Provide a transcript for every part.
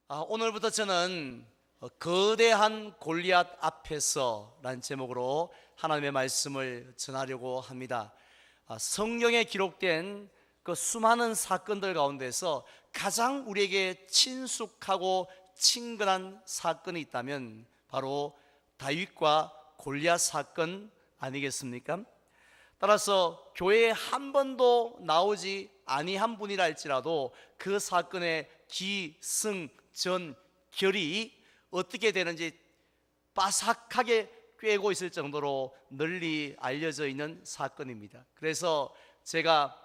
오늘부터 저는 거대한 골리앗 앞에서 라는 제목으로 하나님의 말씀을 전하려고 합니다. 성경에 기록된 그 수많은 사건들 가운데서 가장 우리에게 친숙하고 친근한 사건이 있다면 바로 다윗과 골리앗 사건 아니겠습니까? 따라서 교회에 한 번도 나오지 아니한 분이라 할지라도 그 사건의 기승전결이 어떻게 되는지 빠삭하게 꿰고 있을 정도로 널리 알려져 있는 사건입니다. 그래서 제가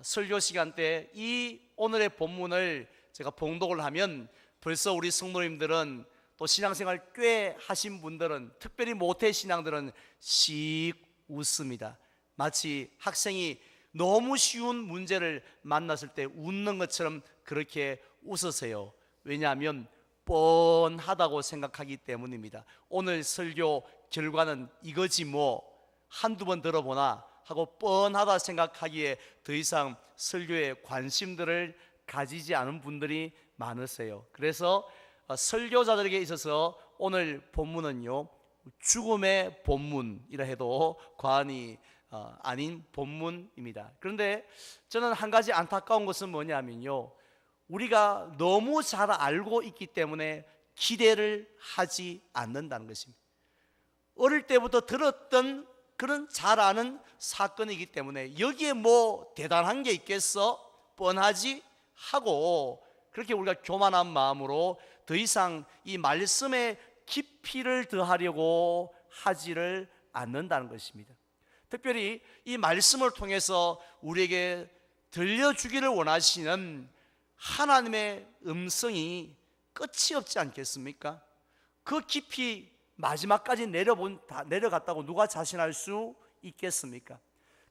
설교 시간 때 이 오늘의 본문을 제가 봉독을 하면 벌써 우리 성도님들은 또 신앙생활 꽤 하신 분들은, 특별히 모태 신앙들은 씩 웃습니다. 마치 학생이 너무 쉬운 문제를 만났을 때 웃는 것처럼 그렇게 웃으세요. 왜냐하면 뻔하다고 생각하기 때문입니다. 오늘 설교 결과는 이거지 뭐 한두 번 들어보나 하고 뻔하다 생각하기에 더 이상 설교에 관심들을 가지지 않은 분들이 많으세요. 그래서 설교자들에게 있어서 오늘 본문은요, 죽음의 본문이라 해도 과언이 아닌 본문입니다. 그런데 저는 한 가지 안타까운 것은 뭐냐면요, 우리가 너무 잘 알고 있기 때문에 기대를 하지 않는다는 것입니다. 어릴 때부터 들었던 그런 잘 아는 사건이기 때문에 여기에 뭐 대단한 게 있겠어? 뻔하지? 하고 그렇게 우리가 교만한 마음으로 더 이상 이 말씀에 깊이를 더하려고 하지를 않는다는 것입니다. 특별히 이 말씀을 통해서 우리에게 들려주기를 원하시는 하나님의 음성이 끝이 없지 않겠습니까? 그 깊이 마지막까지 내려갔다고 누가 자신할 수 있겠습니까?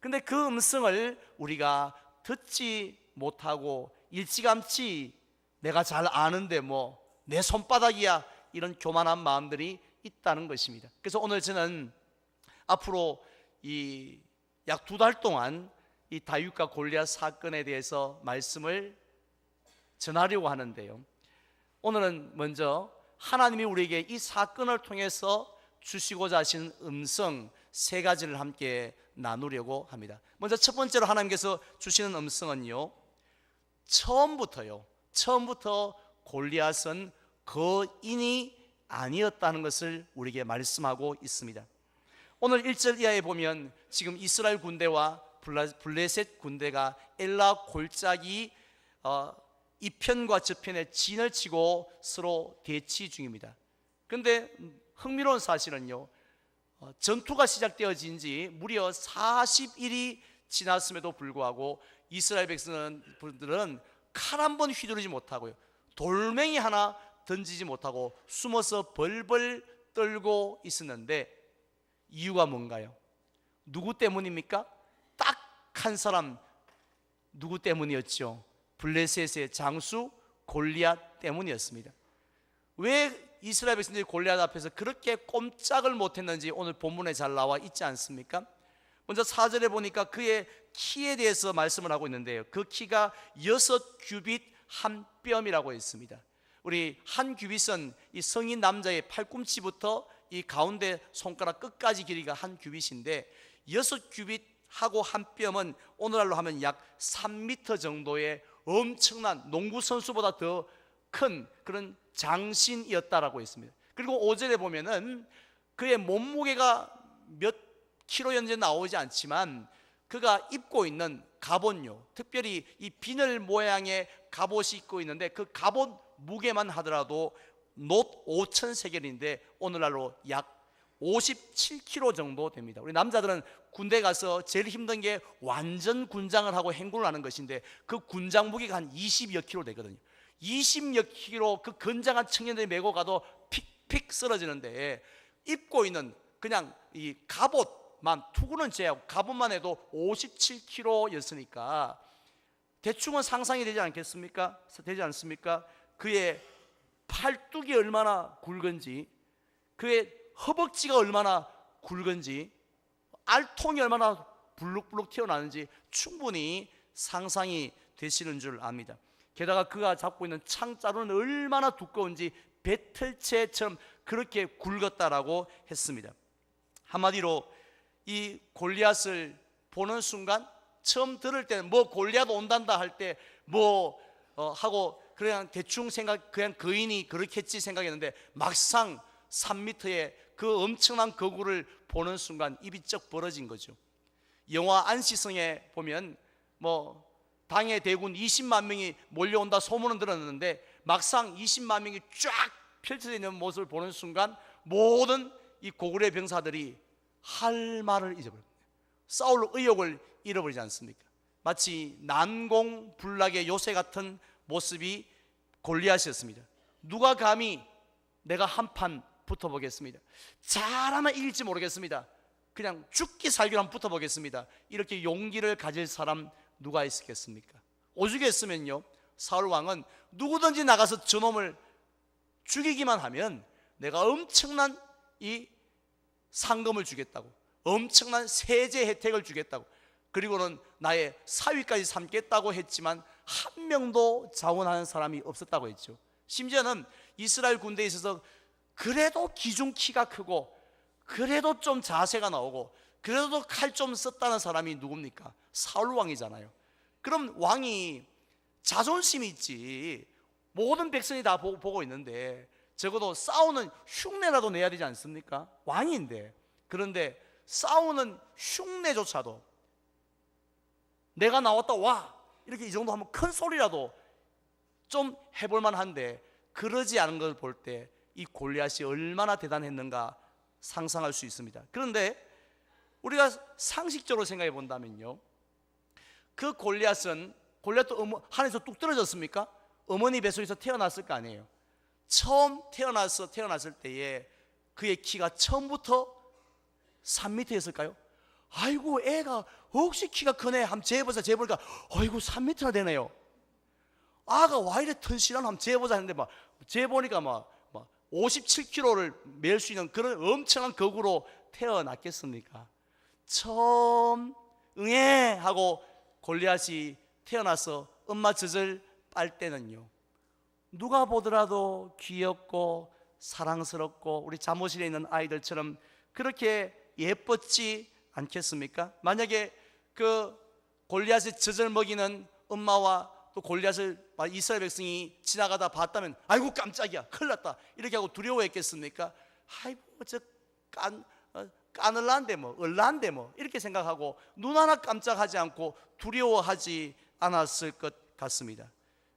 근데 그 음성을 우리가 듣지 못하고 일찌감치 내가 잘 아는데 뭐 내 손바닥이야, 이런 교만한 마음들이 있다는 것입니다. 그래서 오늘 저는 앞으로 이 약 2달 동안 이 다윗과 골리앗 사건에 대해서 말씀을 전하려고 하는데요, 오늘은 먼저 하나님이 우리에게 이 사건을 통해서 주시고자 하신 음성 3가지를 함께 나누려고 합니다. 먼저 첫 번째로 하나님께서 주시는 음성은요, 처음부터 골리앗은 거인이 아니었다는 것을 우리에게 말씀하고 있습니다. 오늘 1절 이하에 보면 지금 이스라엘 군대와 블레셋 군대가 엘라 골짜기 이편과 저편에 진을 치고 서로 대치 중입니다. 그런데 흥미로운 사실은요, 전투가 시작되어진 지 무려 40일이 지났음에도 불구하고 이스라엘 백성들은 칼 한 번 휘두르지 못하고요, 돌멩이 하나 던지지 못하고 숨어서 벌벌 떨고 있었는데 이유가 뭔가요? 누구 때문입니까? 딱 한 사람, 누구 때문이었죠? 블레셋의 장수 골리앗 때문이었습니다. 왜 이스라엘 백성들이 골리앗 앞에서 그렇게 꼼짝을 못했는지 오늘 본문에 잘 나와 있지 않습니까? 먼저 4절에 보니까 그의 키에 대해서 말씀을 하고 있는데요, 그 키가 6규빗 한 뼘이라고 했습니다. 우리 한 규빗은 이 성인 남자의 팔꿈치부터 이 가운데 손가락 끝까지 길이가 한 규빗인데 6규빗하고 한 뼘은 오늘날로 하면 약 3m 정도의 엄청난 농구 선수보다 더 큰 그런 장신이었다라고 했습니다. 그리고 5절에 보면은 그의 몸무게가 몇 킬로였는지 나오지 않지만 그가 입고 있는 갑옷요, 특별히 이 비늘 모양의 갑옷이 입고 있는데 그 갑옷 무게만 하더라도 놋 5,000세겔인데 오늘날로 약 57kg 정도 됩니다. 우리 남자들은 군대 가서 제일 힘든 게 완전 군장을 하고 행군을 하는 것인데 그 군장 무게가 한 20여 킬로 되거든요. 20여 킬로 그 건장한 청년들이 메고 가도 픽픽 쓰러지는데 입고 있는 그냥 이 갑옷만, 투구는 제하고 갑옷만 해도 57kg였으니까 대충은 상상이 되지 않겠습니까? 되지 않습니까? 그의 팔뚝이 얼마나 굵은지, 그의 허벅지가 얼마나 굵은지, 알통이 얼마나 불룩불룩 튀어나오는지 충분히 상상이 되시는 줄 압니다. 게다가 그가 잡고 있는 창자루는 얼마나 두꺼운지 배틀채처럼 그렇게 굵었다라고 했습니다. 한마디로 이 골리앗을 보는 순간, 처음 들을 때는 뭐 골리앗 온단다 할 때 뭐 하고 그냥 대충 생각, 그냥 거인이 그렇겠지 생각했는데, 막상 3m의 그 엄청난 거구를 보는 순간 입이 쩍 벌어진 거죠. 영화 안시성에 보면 뭐 당해 대군 20만 명이 몰려온다 소문은 들었는데, 막상 20만 명이 쫙 펼쳐져 있는 모습을 보는 순간 모든 이 고구려 병사들이 할 말을 잊어버립니다. 싸울 의욕을 잃어버리지 않습니까? 마치 난공불락의 요새 같은 모습이 골리앗이었습니다. 누가 감히 내가 한판 붙어보겠습니다, 잘하면 이길지 모르겠습니다, 그냥 죽기 살기로 한번 붙어보겠습니다, 이렇게 용기를 가질 사람 누가 있었겠습니까? 오죽했으면요, 사울 왕은 누구든지 나가서 저놈을 죽이기만 하면 내가 엄청난 이 상금을 주겠다고, 엄청난 세제 혜택을 주겠다고, 그리고는 나의 사위까지 삼겠다고 했지만 한 명도 자원하는 사람이 없었다고 했죠. 심지어는 이스라엘 군대에 있어서 그래도 기중 키가 크고 그래도 좀 자세가 나오고 그래도 칼 좀 썼다는 사람이 누굽니까? 사울 왕이잖아요. 그럼 왕이 자존심이 있지, 모든 백성이 다 보고 있는데 적어도 싸우는 흉내라도 내야 되지 않습니까? 왕인데. 그런데 싸우는 흉내조차도 내가 나왔다 와 이렇게 이 정도 하면 큰 소리라도 좀 해볼 만한데, 그러지 않은 걸 볼 때 이 골리앗이 얼마나 대단했는가 상상할 수 있습니다. 그런데 우리가 상식적으로 생각해 본다면요, 그 골리앗도 하늘에서 뚝 떨어졌습니까? 어머니 뱃속에서 태어났을 거 아니에요. 처음 태어났을 때에 그의 키가 처음부터 3m였을까요? 아이고 애가 혹시 키가 크네 한번 재보니까 아이고 3m나 되네요. 아가 와 이래 튼실한 한번 재보자 했는데 막 재보니까 막 57kg를 맬 수 있는 그런 엄청난 거구로 태어났겠습니까? 처음 응애 하고 골리앗이 태어나서 엄마 젖을 빨 때는요, 누가 보더라도 귀엽고 사랑스럽고 우리 잠옷실에 있는 아이들처럼 그렇게 예뻤지 않겠습니까? 만약에 그 골리앗의 젖을 먹이는 엄마와 또 골리앗을 이스라엘 백성이 지나가다 봤다면 아이고 깜짝이야 큰일 났다 이렇게 하고 두려워했겠습니까? 아이고 저 까늘란데 뭐 얼란데 뭐 이렇게 생각하고 눈 하나 깜짝하지 않고 두려워하지 않았을 것 같습니다.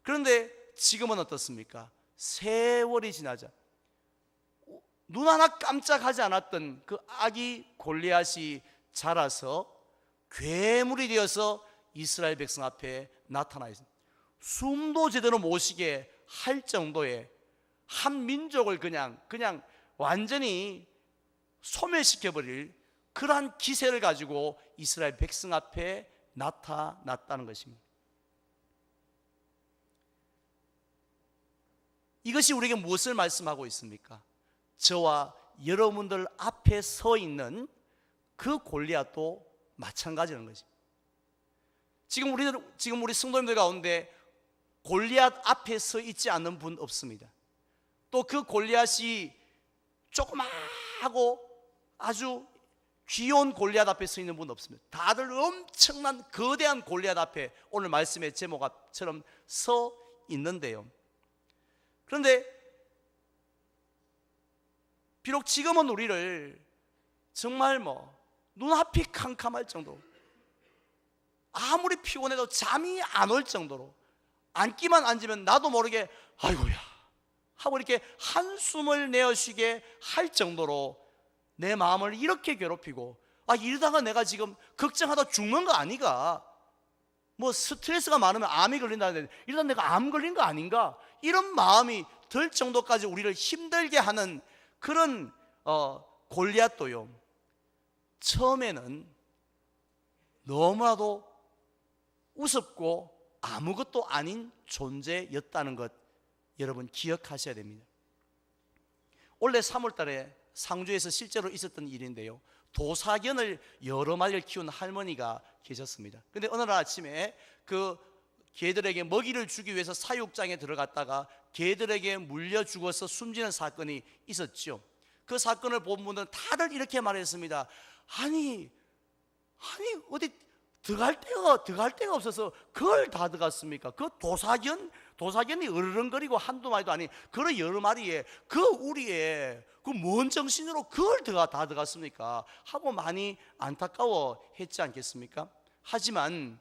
그런데 지금은 어떻습니까? 세월이 지나자 눈 하나 깜짝하지 않았던 그 아기 골리앗이 자라서 괴물이 되어서 이스라엘 백성 앞에 나타나 있습니다. 숨도 제대로 못 쉬게 할 정도의 한 민족을 그냥 완전히 소멸시켜버릴 그러한 기세를 가지고 이스라엘 백성 앞에 나타났다는 것입니다. 이것이 우리에게 무엇을 말씀하고 있습니까? 저와 여러분들 앞에 서 있는 그 골리앗도 마찬가지라는 것입니다. 지금 우리 성도님들 가운데 골리앗 앞에 서 있지 않는 분 없습니다. 또 그 골리앗이 조그마하고 아주 귀여운 골리앗 앞에 서 있는 분 없습니다. 다들 엄청난 거대한 골리앗 앞에 오늘 말씀의 제목처럼 서 있는데요, 그런데 비록 지금은 우리를 정말 눈앞이 캄캄할 정도로, 아무리 피곤해도 잠이 안 올 정도로, 앉기만 앉으면 나도 모르게 아이고야 하고 이렇게 한숨을 내어쉬게 할 정도로 내 마음을 이렇게 괴롭히고, 이러다가 내가 지금 걱정하다 죽는 거 아니가, 스트레스가 많으면 암이 걸린다는데 이러다 내가 암 걸린 거 아닌가, 이런 마음이 들 정도까지 우리를 힘들게 하는 그런 골리앗도요, 처음에는 너무나도 우습고 아무것도 아닌 존재였다는 것 여러분 기억하셔야 됩니다. 올해 3월 달에 상주에서 실제로 있었던 일인데요, 도사견을 여러 마리를 키운 할머니가 계셨습니다. 그런데 어느 날 아침에 그 개들에게 먹이를 주기 위해서 사육장에 들어갔다가 개들에게 물려 죽어서 숨지는 사건이 있었죠. 그 사건을 본 분들은 다들 이렇게 말했습니다. 아니 어디 들어갈 데가 없어서 그걸 다 들어갔습니까? 그 도사견이 으르렁거리고 한두 마리도 아닌 그런 여러 마리에 그 우리에 그 뭔 정신으로 그걸 다 들어갔습니까? 하고 많이 안타까워 했지 않겠습니까? 하지만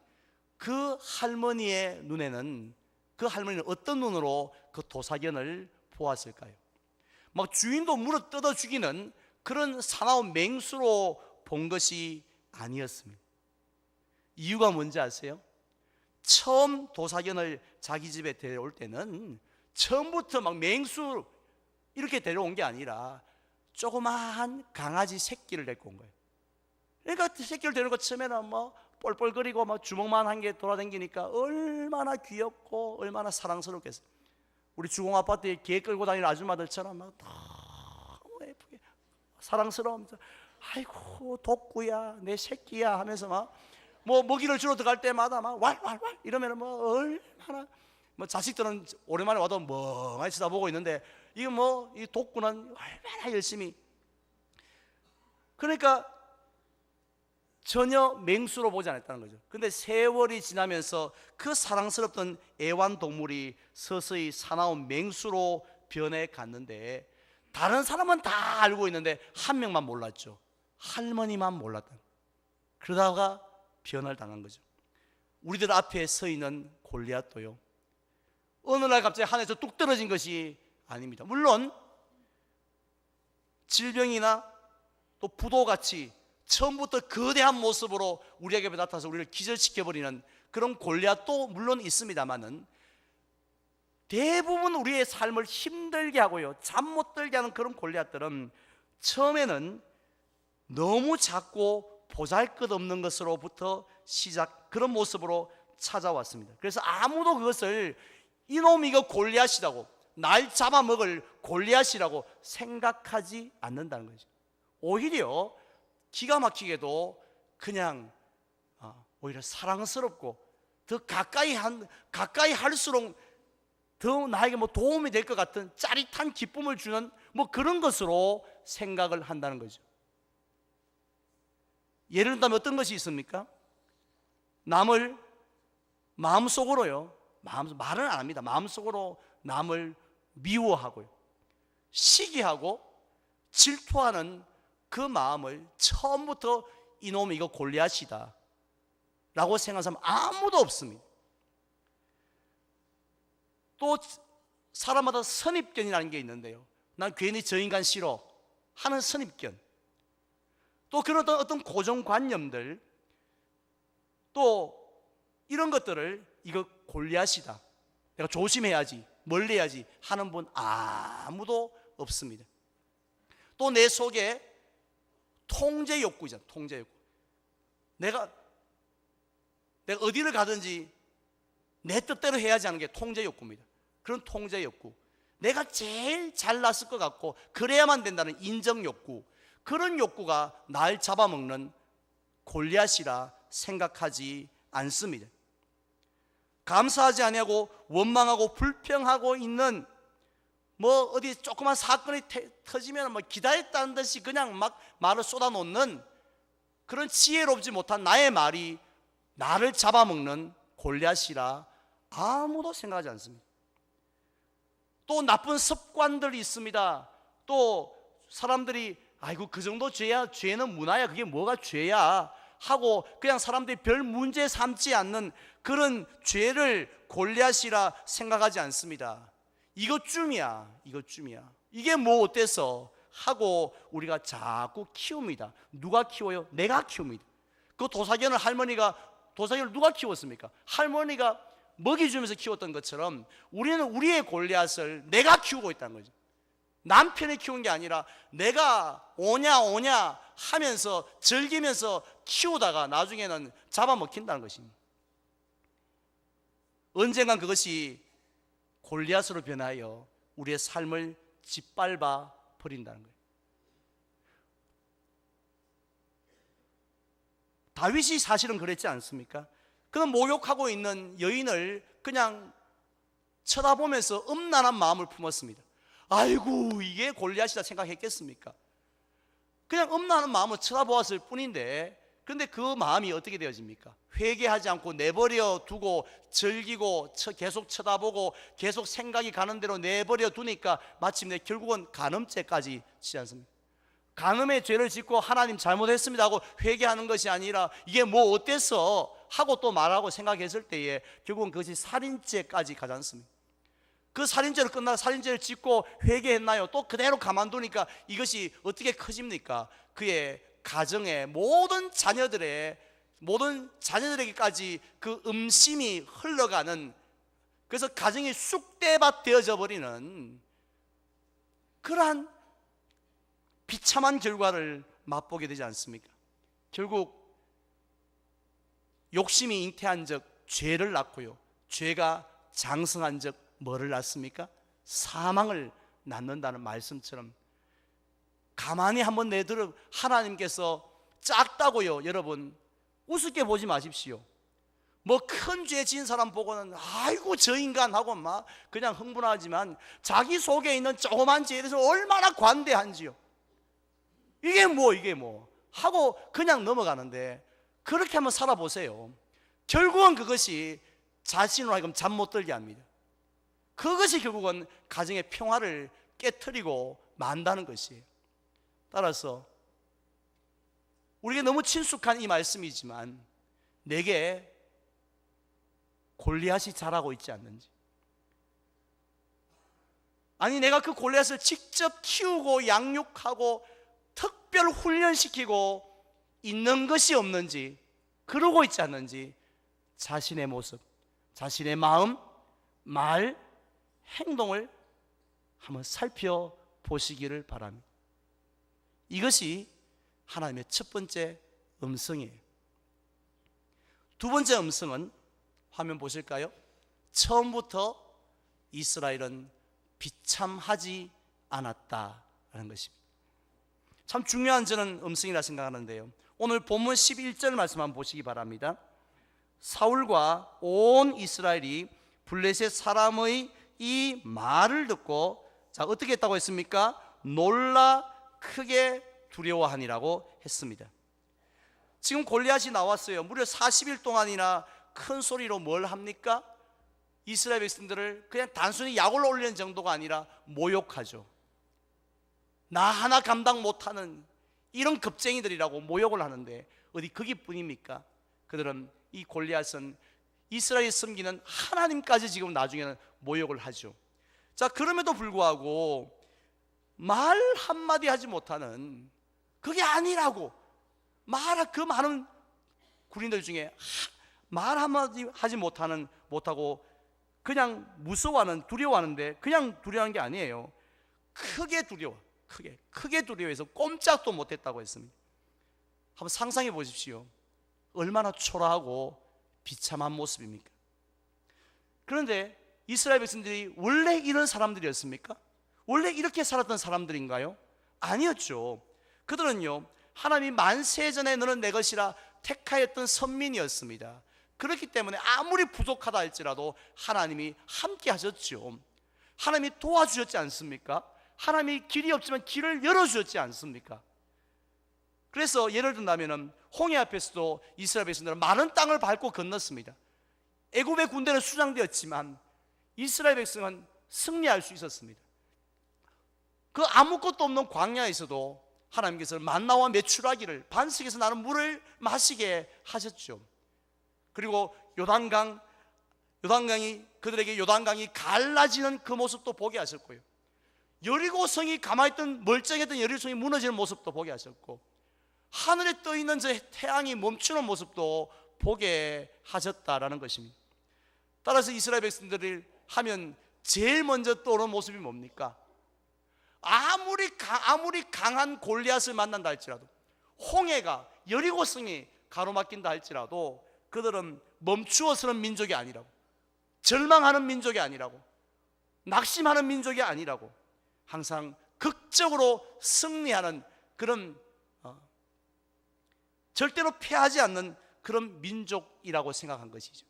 그 할머니의 눈에는, 그 할머니는 어떤 눈으로 그 도사견을 보았을까요? 막 주인도 물어 뜯어 죽이는 그런 사나운 맹수로 본 것이 아니었습니다. 이유가 뭔지 아세요? 처음 도사견을 자기 집에 데려올 때는 처음부터 막 맹수 이렇게 데려온 게 아니라 조그마한 강아지 새끼를 데리고 온 거예요. 그러니까 새끼를 데리고 처음에는 뭐 뻘뻘거리고 막 주먹만 한 개 돌아다니니까 얼마나 귀엽고 얼마나 사랑스럽겠어요. 우리 주공 아파트에 개 끌고 다니는 아줌마들처럼 막 너무 예쁘게 사랑스러우면서 아이고 독구야 내 새끼야 하면서 막 뭐 먹이를 주러 들어갈 때마다 막 왈왈왈 이러면 뭐 얼마나 뭐 자식들은 오랜만에 와도 멍하니 쳐다보고 있는데 이거 뭐 이 독구는 얼마나 열심히, 그러니까 전혀 맹수로 보지 않았다는 거죠. 근데 세월이 지나면서 그 사랑스럽던 애완동물이 서서히 사나운 맹수로 변해 갔는데 다른 사람은 다 알고 있는데 한 명만 몰랐죠. 할머니만 몰랐다. 그러다가 변화를 당한 거죠. 우리들 앞에 서 있는 골리앗도요, 어느 날 갑자기 하늘에서 뚝 떨어진 것이 아닙니다. 물론 질병이나 또 부도같이 처음부터 거대한 모습으로 우리에게 나타나서 우리를 기절시켜버리는 그런 골리앗도 물론 있습니다만은 대부분 우리의 삶을 힘들게 하고요, 잠 못 들게 하는 그런 골리앗들은 처음에는 너무 작고 보잘것없는 것으로부터 그런 모습으로 찾아왔습니다. 그래서 아무도 그것을 이놈이 이거 골리앗이라고, 날 잡아먹을 골리앗이라고 생각하지 않는다는 거죠. 오히려 기가 막히게도 그냥 오히려 사랑스럽고 더 가까이 할수록 더 나에게 뭐 도움이 될 것 같은 짜릿한 기쁨을 주는 뭐 그런 것으로 생각을 한다는 거죠. 예를 들면 어떤 것이 있습니까? 남을 마음속으로요, 말은 안 합니다. 마음속으로 남을 미워하고요, 시기하고 질투하는 그 마음을 처음부터 이놈이 이거 골리앗이다 라고 생각하는 사람 아무도 없습니다. 또 사람마다 선입견이라는 게 있는데요, 난 괜히 저 인간 싫어 하는 선입견, 또 그런 어떤 고정관념들, 또 이런 것들을 이거 골리앗이다, 내가 조심해야지, 멀리해야지 하는 분 아무도 없습니다. 또 내 속에 통제 욕구잖아. 통제 욕구. 내가 어디를 가든지 내 뜻대로 해야지 하는 게 통제 욕구입니다. 그런 통제 욕구, 내가 제일 잘났을 것 같고 그래야만 된다는 인정 욕구, 그런 욕구가 날 잡아먹는 골리앗이라 생각하지 않습니다. 감사하지 아니하고 원망하고 불평하고 있는, 뭐 어디 조그만 사건이 터지면 뭐 기다렸다는 듯이 그냥 막 말을 쏟아놓는 그런 지혜롭지 못한 나의 말이 나를 잡아먹는 골리앗이라 아무도 생각하지 않습니다. 또 나쁜 습관들이 있습니다. 또 사람들이 아이고 그 정도 죄야, 죄는 문화야, 그게 뭐가 죄야 하고 그냥 사람들이 별 문제 삼지 않는 그런 죄를 골리앗이라 생각하지 않습니다. 이것쯤이야. 이게 뭐 어때서 하고 우리가 자꾸 키웁니다. 누가 키워요? 내가 키웁니다. 그 도사견을 누가 키웠습니까? 할머니가 먹이 주면서 키웠던 것처럼 우리는 우리의 골리앗을 내가 키우고 있다는 거죠. 남편이 키운 게 아니라 내가 오냐 하면서 즐기면서 키우다가 나중에는 잡아먹힌다는 것입니다. 언젠간 그것이 골리앗으로 변하여 우리의 삶을 짓밟아 버린다는 거예요. 다윗이 사실은 그랬지 않습니까? 그는 목욕하고 있는 여인을 그냥 쳐다보면서 음란한 마음을 품었습니다. 아이고, 이게 골리앗이다 생각했겠습니까? 그냥 음란한 마음을 쳐다보았을 뿐인데, 그런데 그 마음이 어떻게 되어집니까? 회개하지 않고 내버려 두고 즐기고 계속 쳐다보고 계속 생각이 가는 대로 내버려 두니까 마침내 결국은 간음죄까지 지지 않습니까? 간음의 죄를 짓고 하나님 잘못했습니다 하고 회개하는 것이 아니라 이게 뭐 어땠어 하고 또 말하고 생각했을 때에 결국은 그것이 살인죄까지 가지 않습니까? 그 살인죄로 끝나고 살인죄를 짓고 회개했나요? 또 그대로 가만두니까 이것이 어떻게 커집니까? 그의 가정의 모든 자녀들에게까지 그 음심이 흘러가는, 그래서 가정이 쑥대밭 되어져 버리는 그러한 비참한 결과를 맛보게 되지 않습니까? 결국 욕심이 잉태한 적 죄를 낳고요, 죄가 장성한 적 뭐를 낳습니까? 사망을 낳는다는 말씀처럼 가만히 한번 내들어 하나님께서 작다고요, 여러분 우습게 보지 마십시오. 뭐 큰 죄 지은 사람 보고는 아이고 저 인간 하고 막 그냥 흥분하지만 자기 속에 있는 조그만 죄에 대해서 얼마나 관대한지요. 이게 뭐 하고 그냥 넘어가는데, 그렇게 한번 살아보세요. 결국은 그것이 자신으로 하여금 잠 못 들게 합니다. 그것이 결국은 가정의 평화를 깨트리고 만다는 것이에요. 따라서 우리에게 너무 친숙한 이 말씀이지만 내게 골리앗이 자라고 있지 않는지, 아니 내가 그 골리앗을 직접 키우고 양육하고 특별 훈련시키고 있는 것이 없는지, 그러고 있지 않는지 자신의 모습, 자신의 마음, 말, 행동을 한번 살펴보시기를 바랍니다. 이것이 하나님의 첫 번째 음성이에요. 두 번째 음성은 화면 보실까요? 처음부터 이스라엘은 비참하지 않았다라는 것입니다. 참 중요한 저는 음성이라 생각하는데요, 오늘 본문 11절 말씀 한번 보시기 바랍니다. 사울과 온 이스라엘이 블레셋 사람의 이 말을 듣고 자 어떻게 했다고 했습니까? 놀라 크게 두려워하니라고 했습니다. 지금 골리앗이 나왔어요. 무려 40일 동안이나 큰 소리로 뭘 합니까? 이스라엘 백성들을 그냥 단순히 약올라 올리는 정도가 아니라 모욕하죠. 나 하나 감당 못하는 이런 겁쟁이들이라고 모욕을 하는데 어디 거기뿐입니까? 그들은, 이 골리앗은 이스라엘이 섬기는 하나님까지 지금 나중에는 모욕을 하죠. 자, 그럼에도 불구하고 말 한마디 하지 못하는, 그게 아니라고 그 많은 군인들 중에 말 한마디 하지 못하고 그냥 무서워하는, 두려워하는데 그냥 두려워하는 게 아니에요. 크게 두려워해서 꼼짝도 못했다고 했습니다. 한번 상상해 보십시오. 얼마나 초라하고 비참한 모습입니까? 그런데 이스라엘 백성들이 원래 이런 사람들이었습니까? 원래 이렇게 살았던 사람들인가요? 아니었죠. 그들은요, 하나님이 만세전에 너는 내 것이라 택하였던 선민이었습니다. 그렇기 때문에 아무리 부족하다 할지라도 하나님이 함께 하셨죠. 하나님이 도와주셨지 않습니까? 하나님이 길이 없지만 길을 열어주셨지 않습니까? 그래서 예를 든다면 홍해 앞에서도 이스라엘 백성들은 많은 땅을 밟고 건넜습니다. 애굽의 군대는 수장되었지만 이스라엘 백성은 승리할 수 있었습니다. 그 아무것도 없는 광야에서도 하나님께서 만나와 메추라기를, 반석에서 나는 물을 마시게 하셨죠. 그리고 그들에게 요단강이 갈라지는 그 모습도 보게 하셨고요, 여리고성이 가만히 있던 멀쩡했던 여리고성이 무너지는 모습도 보게 하셨고, 하늘에 떠 있는 저 태양이 멈추는 모습도 보게 하셨다라는 것입니다. 따라서 이스라엘 백성들을 하면 제일 먼저 떠오르는 모습이 뭡니까? 아무리 강한 골리앗을 만난다 할지라도, 홍해가, 여리고성이 가로막힌다 할지라도 그들은 멈추어서는 민족이 아니라고, 절망하는 민족이 아니라고, 낙심하는 민족이 아니라고, 항상 극적으로 승리하는 그런 절대로 패하지 않는 그런 민족이라고 생각한 것이죠.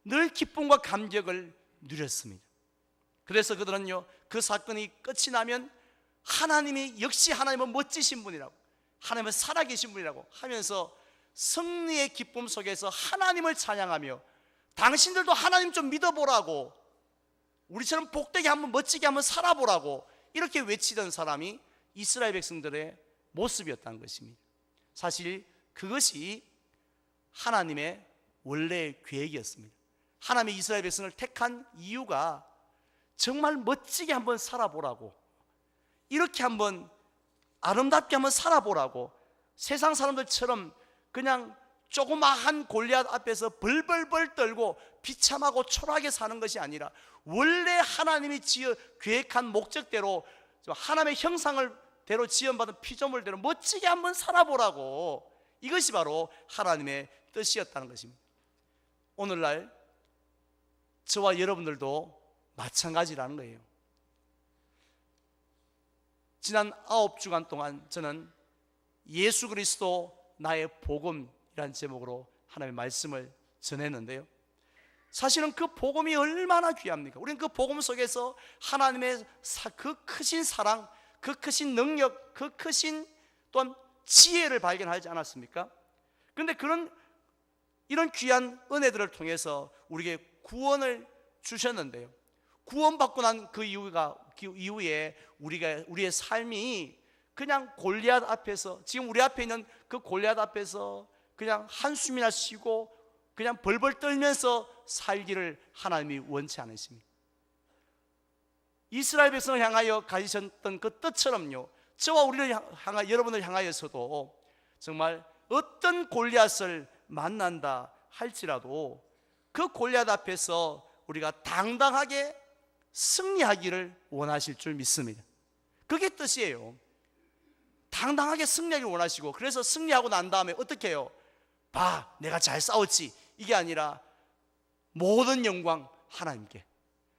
늘 기쁨과 감격을 누렸습니다. 그래서 그들은요, 그 사건이 끝이 나면 하나님이 역시 하나님은 멋지신 분이라고, 하나님은 살아계신 분이라고 하면서 승리의 기쁨 속에서 하나님을 찬양하며, 당신들도 하나님 좀 믿어보라고, 우리처럼 복되게 한번 멋지게 한번 살아보라고 이렇게 외치던 사람이 이스라엘 백성들의 모습이었다는 것입니다. 사실 그것이 하나님의 원래의 계획이었습니다. 하나님이 이스라엘 백성을 택한 이유가 정말 멋지게 한번 살아보라고, 이렇게 한번 아름답게 한번 살아보라고, 세상 사람들처럼 그냥 조그마한 골리앗 앞에서 벌벌벌 떨고 비참하고 초라하게 사는 것이 아니라 원래 하나님이 계획한 목적대로 하나님의 형상대로 지연받은 피조물대로 멋지게 한번 살아보라고, 이것이 바로 하나님의 뜻이었다는 것입니다. 오늘날 저와 여러분들도 마찬가지라는 거예요. 지난 9주간 동안 저는 예수 그리스도 나의 복음이라는 제목으로 하나님의 말씀을 전했는데요, 사실은 그 복음이 얼마나 귀합니까? 우리는 그 복음 속에서 하나님의 그 크신 사랑, 그 크신 능력, 그 크신 또한 지혜를 발견하지 않았습니까? 그런데 이런 귀한 은혜들을 통해서 우리에게 구원을 주셨는데요, 구원받고 난 그 이후에 우리의 삶이 그냥 골리앗 앞에서, 지금 우리 앞에 있는 그 골리앗 앞에서 그냥 한숨이나 쉬고 그냥 벌벌 떨면서 살기를 하나님이 원치 않으십니다. 이스라엘 백성을 향하여 가지셨던 그 뜻처럼요, 저와 여러분을 향하여서도 정말 어떤 골리앗을 만난다 할지라도 그 골리앗 앞에서 우리가 당당하게 승리하기를 원하실 줄 믿습니다. 그게 뜻이에요. 당당하게 승리하기를 원하시고, 그래서 승리하고 난 다음에 어떻게 해요? 봐, 내가 잘 싸웠지, 이게 아니라 모든 영광 하나님께,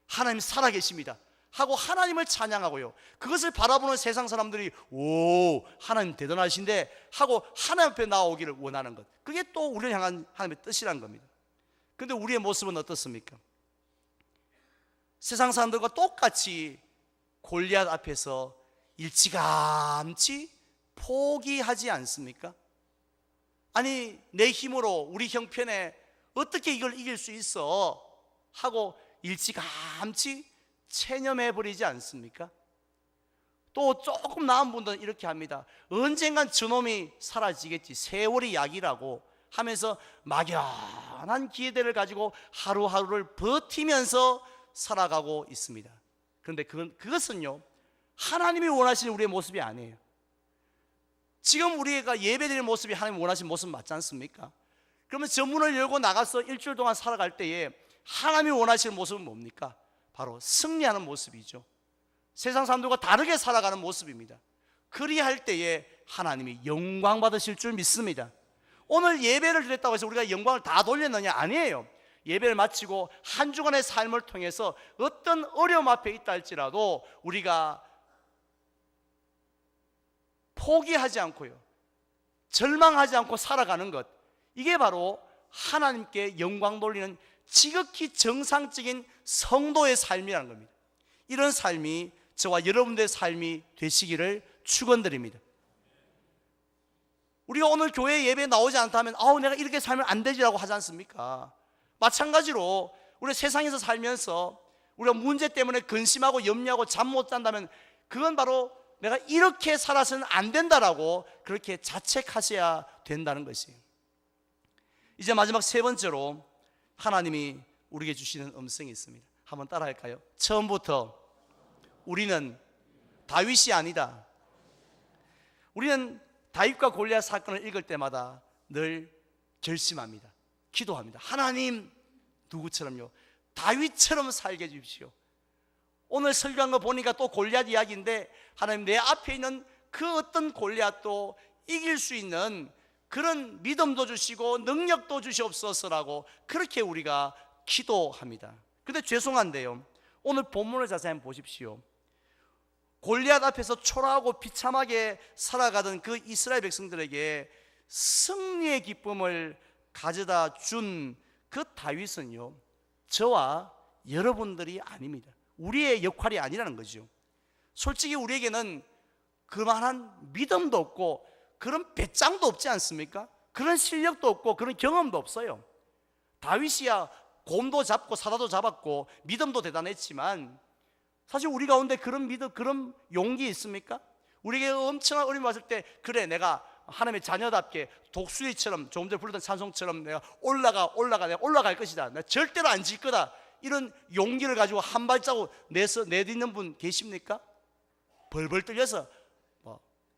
하나님 살아계십니다 하고 하나님을 찬양하고요, 그것을 바라보는 세상 사람들이 오, 하나님 대단하신데 하고 하나님 앞에 나오기를 원하는 것, 그게 또 우리를 향한 하나님의 뜻이란 겁니다. 그런데 우리의 모습은 어떻습니까? 세상 사람들과 똑같이 골리앗 앞에서 일찌감치 포기하지 않습니까? 아니, 내 힘으로 우리 형편에 어떻게 이걸 이길 수 있어 하고 일찌감치 체념해버리지 않습니까? 또 조금 나은 분들은 이렇게 합니다. 언젠간 저놈이 사라지겠지, 세월이 약이라고 하면서 막연한 기대를 가지고 하루하루를 버티면서 살아가고 있습니다. 그런데 그것은요, 하나님이 원하시는 우리의 모습이 아니에요. 지금 우리가 예배드리는 모습이 하나님이 원하시는 모습 맞지 않습니까? 그러면 저 문을 열고 나가서 일주일 동안 살아갈 때에 하나님이 원하시는 모습은 뭡니까? 바로 승리하는 모습이죠. 세상 사람들과 다르게 살아가는 모습입니다. 그리할 때에 하나님이 영광 받으실 줄 믿습니다. 오늘 예배를 드렸다고 해서 우리가 영광을 다 돌렸느냐? 아니에요. 예배를 마치고 한 주간의 삶을 통해서 어떤 어려움 앞에 있다 할지라도 우리가 포기하지 않고요, 절망하지 않고 살아가는 것, 이게 바로 하나님께 영광 돌리는 지극히 정상적인 성도의 삶이라는 겁니다. 이런 삶이 저와 여러분들의 삶이 되시기를 축원드립니다. 우리가 오늘 교회 예배에 나오지 않다면 내가 이렇게 살면 안 되지라고 하지 않습니까? 마찬가지로 우리 세상에서 살면서 우리가 문제 때문에 근심하고 염려하고 잠 못 잔다면 그건 바로 내가 이렇게 살아서는 안 된다라고 그렇게 자책하셔야 된다는 것이에요. 이제 마지막 세 번째로 하나님이 우리에게 주시는 음성이 있습니다. 한번 따라할까요? 처음부터 우리는 다윗이 아니다. 우리는 다윗과 골리앗 사건을 읽을 때마다 늘 결심합니다. 기도합니다. 하나님, 누구처럼요? 다윗처럼 살게 해주십시오. 오늘 설교한 거 보니까 또 골리앗 이야기인데, 하나님, 내 앞에 있는 그 어떤 골리앗도 이길 수 있는 그런 믿음도 주시고 능력도 주시옵소서라고 그렇게 우리가 기도합니다. 그런데 죄송한데요, 오늘 본문을 자세히 한번 보십시오. 골리앗 앞에서 초라하고 비참하게 살아가던 그 이스라엘 백성들에게 승리의 기쁨을 가져다 준 그 다윗은요, 저와 여러분들이 아닙니다. 우리의 역할이 아니라는 거죠. 솔직히 우리에게는 그만한 믿음도 없고 그런 배짱도 없지 않습니까? 그런 실력도 없고 그런 경험도 없어요. 다윗이야 곰도 잡고 사자도 잡았고 믿음도 대단했지만 사실 우리 가운데 그런 믿음, 그런 용기 있습니까? 우리에게 엄청난 어려움이 왔을 때 그래 내가 하나님의 자녀답게 독수리처럼 조금 전에 부르던 찬송처럼 내가 내가 올라갈 것이다, 내가 절대로 안 질 거다, 이런 용기를 가지고 한 발자국 내딛는 분 계십니까? 벌벌 떨려서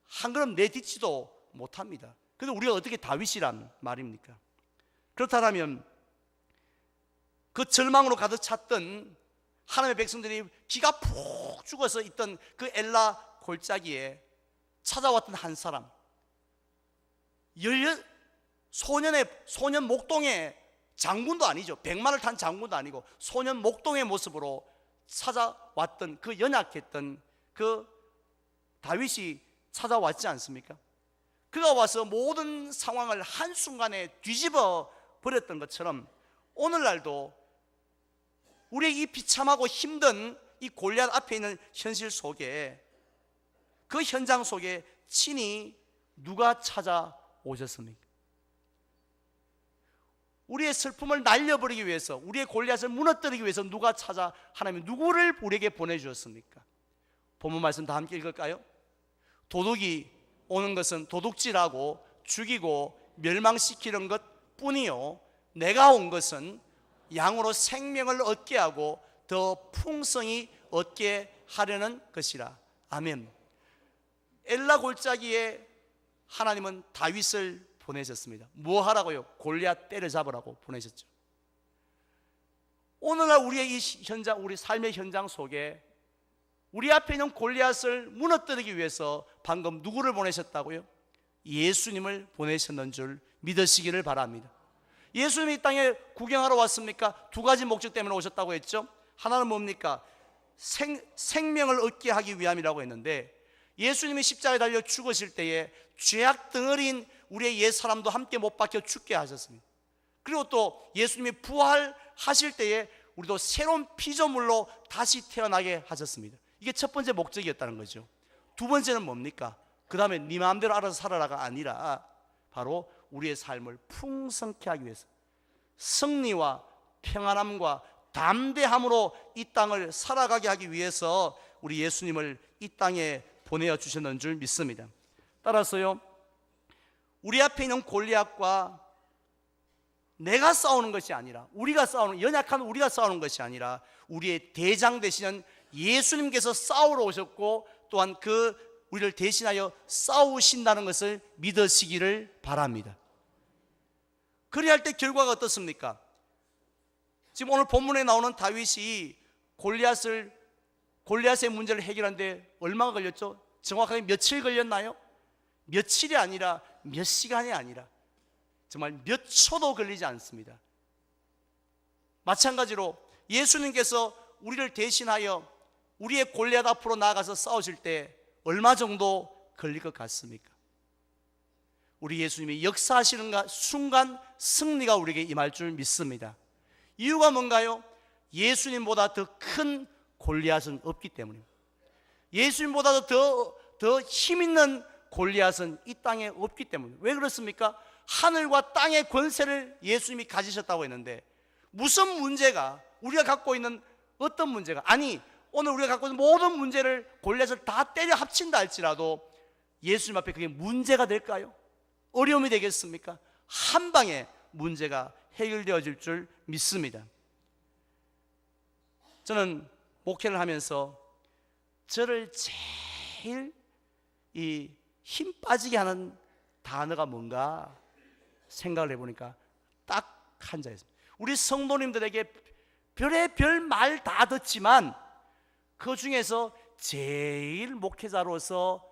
한 걸음 내딛지도 못합니다. 그런데 우리가 어떻게 다윗이란 말입니까? 그렇다면 그 절망으로 가득 찼던 하나님의 백성들이 기가 푹 죽어서 있던 그 엘라 골짜기에 찾아왔던 한 사람, 소년 목동의 장군도 아니죠. 백마를 탄 장군도 아니고 소년 목동의 모습으로 찾아왔던 그 연약했던 그 다윗이 찾아왔지 않습니까? 그가 와서 모든 상황을 한순간에 뒤집어 버렸던 것처럼 오늘날도 우리의 이 비참하고 힘든 이 골리앗 앞에 있는 현실 속에, 그 현장 속에 친히 누가 찾아오셨습니까? 우리의 슬픔을 날려버리기 위해서, 우리의 골리앗을 무너뜨리기 위해서 누가 하나님이 누구를 우리에게 보내주셨습니까? 본문 말씀 다 함께 읽을까요? 도둑이 오는 것은 도둑질하고 죽이고 멸망시키는 것 뿐이요, 내가 온 것은 양으로 생명을 얻게 하고 더 풍성히 얻게 하려는 것이라. 아멘. 엘라 골짜기에 하나님은 다윗을 보내셨습니다. 뭐 하라고요? 골리앗 때려잡으라고 보내셨죠. 오늘날 우리의 이 현장, 우리 삶의 현장 속에 우리 앞에 있는 골리앗을 무너뜨리기 위해서 방금 누구를 보내셨다고요? 예수님을 보내셨는 줄 믿으시기를 바랍니다. 예수님이 이 땅에 구경하러 왔습니까? 두 가지 목적 때문에 오셨다고 했죠. 하나는 뭡니까? 생명을 얻게 하기 위함이라고 했는데, 예수님이 십자가에 달려 죽으실 때에 죄악 덩어리인 우리의 옛 사람도 함께 못 박혀 죽게 하셨습니다. 그리고 또 예수님이 부활하실 때에 우리도 새로운 피조물로 다시 태어나게 하셨습니다. 이게 첫 번째 목적이었다는 거죠. 두 번째는 뭡니까? 그 다음에 네 마음대로 알아서 살아라가 아니라 바로 우리의 삶을 풍성케 하기 위해서, 승리와 평안함과 담대함으로 이 땅을 살아가게 하기 위해서 우리 예수님을 이 땅에 보내어 주셨는 줄 믿습니다. 따라서요, 우리 앞에 있는 골리앗과 내가 싸우는 것이 아니라, 연약한 우리가 싸우는 것이 아니라 우리의 대장 되시는 예수님께서 싸우러 오셨고 또한 우리를 대신하여 싸우신다는 것을 믿으시기를 바랍니다. 그래야 할 때 결과가 어떻습니까? 지금 오늘 본문에 나오는 다윗이 골리앗의 문제를 해결하는데 얼마가 걸렸죠? 정확하게 며칠 걸렸나요? 며칠이 아니라 몇 시간이 아니라 정말 몇 초도 걸리지 않습니다. 마찬가지로 예수님께서 우리를 대신하여 우리의 골리앗 앞으로 나아가서 싸우실 때 얼마 정도 걸릴 것 같습니까? 우리 예수님이 역사하시는 순간 승리가 우리에게 임할 줄 믿습니다. 이유가 뭔가요? 예수님보다 더 큰 골리앗은 없기 때문입니다. 예수님보다 더 힘있는 골리앗은 이 땅에 없기 때문입니다. 왜 그렇습니까? 하늘과 땅의 권세를 예수님이 가지셨다고 했는데, 무슨 문제가, 우리가 갖고 있는 어떤 문제가, 오늘 우리가 갖고 있는 모든 문제를 골리앗을 다 때려 합친다 할지라도 예수님 앞에 그게 문제가 될까요? 어려움이 되겠습니까? 한 방에 문제가 해결되어질 줄 믿습니다. 저는 목회를 하면서 저를 제일 힘 빠지게 하는 단어가 뭔가 생각을 해보니까 딱 한 자였습니다. 우리 성도님들에게 별의별 말 다 듣지만 그 중에서 제일 목회자로서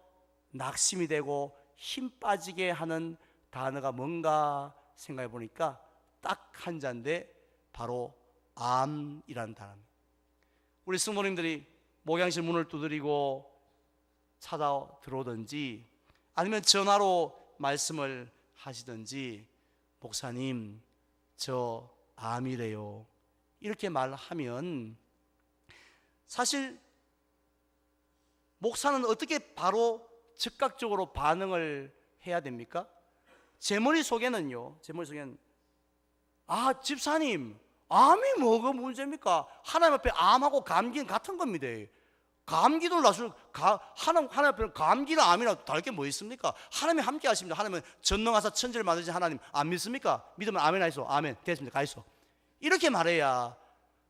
낙심이 되고 힘 빠지게 하는 단어가 뭔가 생각해 보니까 딱 한 자인데 바로 암이라는 단어입니다. 우리 성도님들이 목양실 문을 두드리고 찾아 들어오든지 아니면 전화로 말씀을 하시든지 목사님, 저 암이래요. 이렇게 말하면 사실 목사는 어떻게 바로 즉각적으로 반응을 해야 됩니까? 제 머릿속에는 집사님, 암이 뭐가 문제입니까? 하나님 앞에 암하고 감기는 같은 겁니다. 감기도 하나님 앞에 감기나 암이나 다를 게 뭐 있습니까? 하나님이 함께 하십니다. 하나님은 전능하사 천지를 만드신 하나님 안 믿습니까? 믿으면 아멘 하이소. 아멘. 됐습니다. 가이소. 이렇게 말해야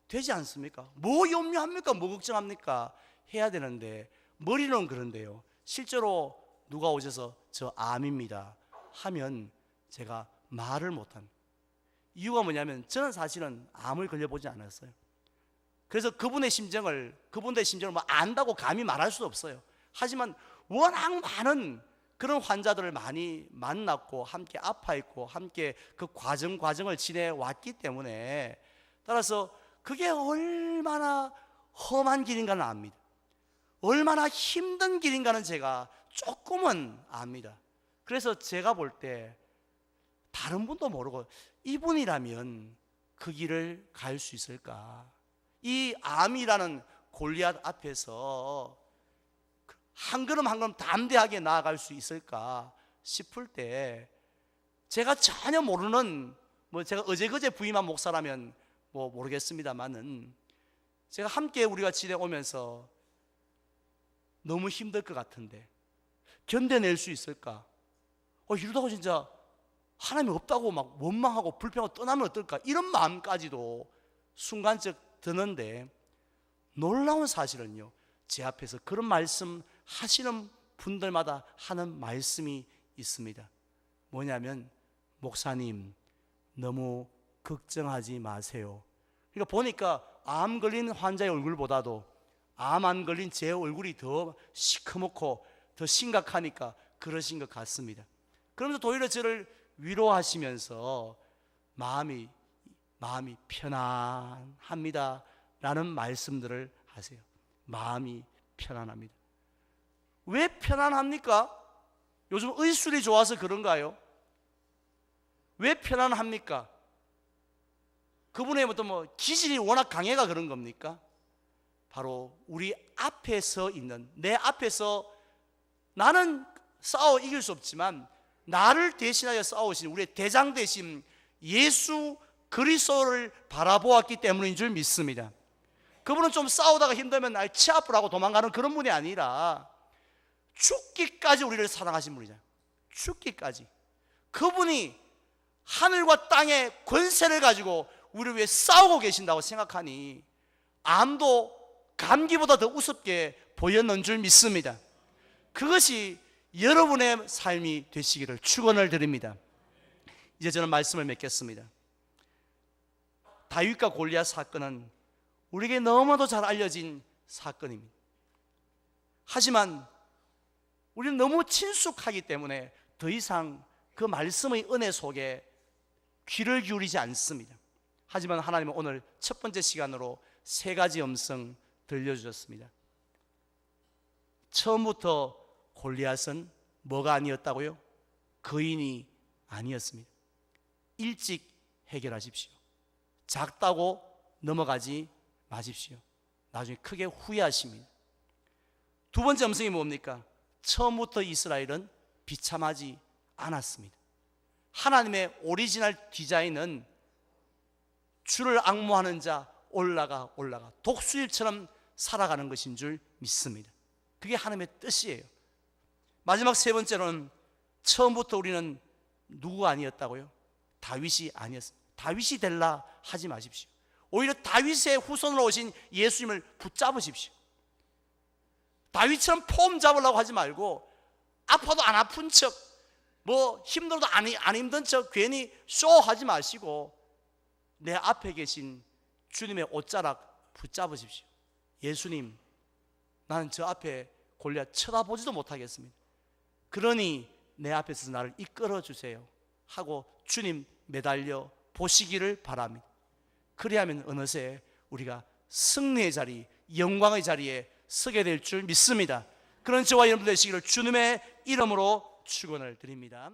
되지 않습니까? 뭐 염려합니까? 뭐 걱정합니까? 해야 되는데 머리는 그런데요, 실제로 누가 오셔서 저 암입니다 하면 제가 말을 못합니다. 이유가 뭐냐면 저는 사실은 암을 걸려보지 않았어요. 그래서 그분의 심정을 뭐 안다고 감히 말할 수 없어요. 하지만 워낙 많은 그런 환자들을 많이 만났고 함께 아파했고 함께 그 과정을 지내왔기 때문에, 따라서 그게 얼마나 험한 길인가는 압니다. 얼마나 힘든 길인가는 제가 조금은 압니다. 그래서 제가 볼 때 다른 분도 모르고 이분이라면 그 길을 갈 수 있을까? 이 암이라는 골리앗 앞에서 한 걸음 한 걸음 담대하게 나아갈 수 있을까 싶을 때, 제가 전혀 모르는, 제가 어제그제 부임한 목사라면 모르겠습니다만은, 제가 함께 우리가 지내오면서 너무 힘들 것 같은데 견뎌낼 수 있을까? 이러다가 진짜 하나님이 없다고 막 원망하고 불평하고 떠나면 어떨까? 이런 마음까지도 순간적 드는데, 놀라운 사실은요, 제 앞에서 그런 말씀 하시는 분들마다 하는 말씀이 있습니다. 뭐냐면, 목사님 너무 걱정하지 마세요. 그러니까 보니까 암 걸린 환자의 얼굴보다도 암 안 걸린 제 얼굴이 더 시커멓고 더 심각하니까 그러신 것 같습니다. 그러면서 오히려 저를 위로하시면서 마음이 편안합니다 라는 말씀들을 하세요. 마음이 편안합니다. 왜 편안합니까? 요즘 의술이 좋아서 그런가요? 왜 편안합니까? 그분의 기질이 워낙 강해가 그런 겁니까? 바로 우리 앞에 서 있는, 내 앞에서 나는 싸워 이길 수 없지만 나를 대신하여 싸우신 우리의 대장 되신 예수 그리스도를 바라보았기 때문인 줄 믿습니다. 그분은 좀 싸우다가 힘들면 치 아프라고 도망가는 그런 분이 아니라 죽기까지 우리를 사랑하신 분이잖아요. 죽기까지. 그분이 하늘과 땅의 권세를 가지고 우리를 위해 싸우고 계신다고 생각하니 암도 감기보다 더 우습게 보였는 줄 믿습니다. 그것이 여러분의 삶이 되시기를 축원을 드립니다. 이제 저는 말씀을 맺겠습니다. 다윗과 골리앗 사건은 우리에게 너무도 잘 알려진 사건입니다. 하지만 우리는 너무 친숙하기 때문에 더 이상 그 말씀의 은혜 속에 귀를 기울이지 않습니다. 하지만 하나님은 오늘 첫 번째 시간으로 세 가지 음성 들려주셨습니다. 처음부터 골리앗은 뭐가 아니었다고요? 거인이 아니었습니다. 일찍 해결하십시오. 작다고 넘어가지 마십시오. 나중에 크게 후회하십니다. 두 번째 음성이 뭡니까? 처음부터 이스라엘은 비참하지 않았습니다. 하나님의 오리지널 디자인은 주를 앙모하는 자 올라가 독수일처럼 살아가는 것인 줄 믿습니다. 그게 하나님의 뜻이에요. 마지막 세 번째로는 처음부터 우리는 누구가 아니었다고요? 다윗이 아니었습니다. 다윗이 될라 하지 마십시오. 오히려 다윗의 후손으로 오신 예수님을 붙잡으십시오. 다윗처럼 폼 잡으려고 하지 말고, 아파도 안 아픈 척, 힘들어도 안 힘든 척 괜히 쇼하지 마시고 내 앞에 계신 주님의 옷자락 붙잡으십시오. 예수님, 나는 저 앞에 골리앗 쳐다보지도 못하겠습니다. 그러니 내 앞에서 나를 이끌어 주세요 하고 주님 매달려 보시기를 바랍니다. 그리하면 어느새 우리가 승리의 자리, 영광의 자리에 서게 될 줄 믿습니다. 그런 저와 여러분 되시기를 주님의 이름으로 축원을 드립니다.